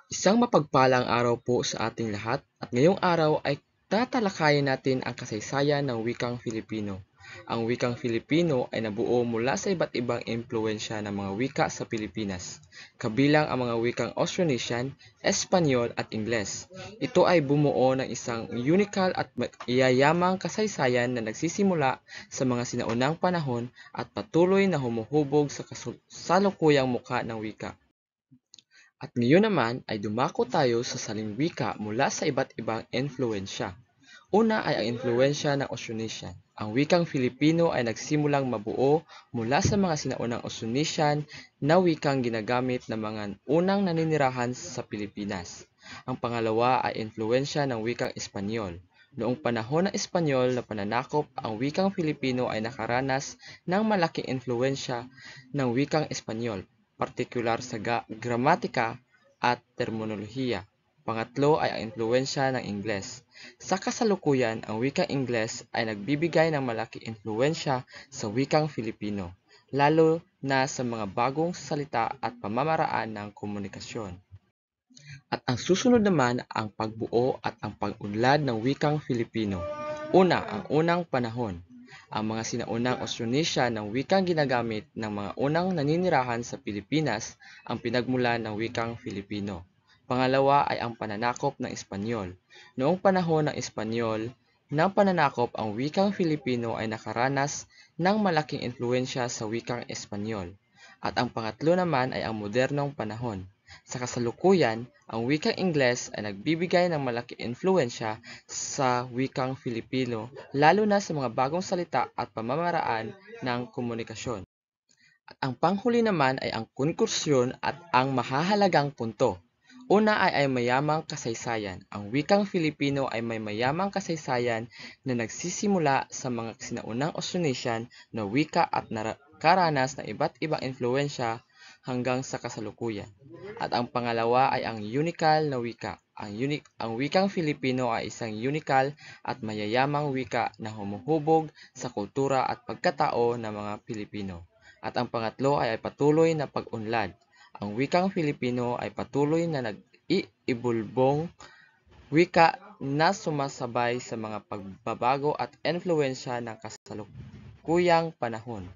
Isang mapagpalang araw po sa ating lahat at ngayong araw ay tatalakayin natin ang kasaysayan ng wikang Filipino. Ang wikang Filipino ay nabuo mula sa iba't ibang impluensya ng mga wika sa Pilipinas, kabilang ang mga wikang Austronesian, Espanyol at Ingles. Ito ay bumuo ng isang unikal at iyayamang kasaysayan na nagsisimula sa mga sinaunang panahon at patuloy na humuhubog sa kasalukuyang muka ng wika. At ngayon naman ay dumako tayo sa salingwika mula sa iba't ibang influensya. Una ay ang influensya ng Austronesian. Ang wikang Filipino ay nagsimulang mabuo mula sa mga sinaunang Austronesian na wikang ginagamit ng mga unang naninirahan sa Pilipinas. Ang pangalawa ay influensya ng wikang Espanyol. Noong panahon ng Espanyol na pananakop, ang wikang Filipino ay nakaranas ng malaking influensya ng wikang Espanyol, partikular sa gramatika at terminolohiya. Pangatlo ay ang impluwensya ng Ingles. Sa kasalukuyan, ang wikang Ingles ay nagbibigay ng malaking impluwensya sa wikang Filipino, lalo na sa mga bagong salita at pamamaraan ng komunikasyon. At ang susunod naman ang pagbuo at ang pag-unlad ng wikang Filipino. Una, ang unang panahon. Ang mga sinaunang Austronesian ng wikang ginagamit ng mga unang naninirahan sa Pilipinas ang pinagmulan ng wikang Filipino. Pangalawa ay ang pananakop ng Espanyol. Noong panahon ng Espanyol ng pananakop, ang wikang Filipino ay nakaranas ng malaking impluensya sa wikang Espanyol. At ang pangatlo naman ay ang modernong panahon. Sa kasalukuyan, ang wikang Ingles ay nagbibigay ng malaking impluensya sa wikang Filipino, lalo na sa mga bagong salita at pamamaraan ng komunikasyon. At ang panghuli naman ay ang konklusyon at ang mahahalagang punto. Una ay mayamang kasaysayan. Ang wikang Filipino ay may mayamang kasaysayan na nagsisimula sa mga sinaunang Austronesian na wika at nakaranas ng iba't ibang impluensya hanggang sa kasalukuyan. At ang pangalawa ay ang unikal na wika. Ang wikang Filipino ay isang unikal at mayayamang wika na humuhubog sa kultura at pagkatao ng mga Pilipino. At ang pangatlo ay patuloy na pag-unlad. Ang wikang Filipino ay patuloy na nag-iibulbong wika na sumasabay sa mga pagbabago at influensya ng kasalukuyang panahon.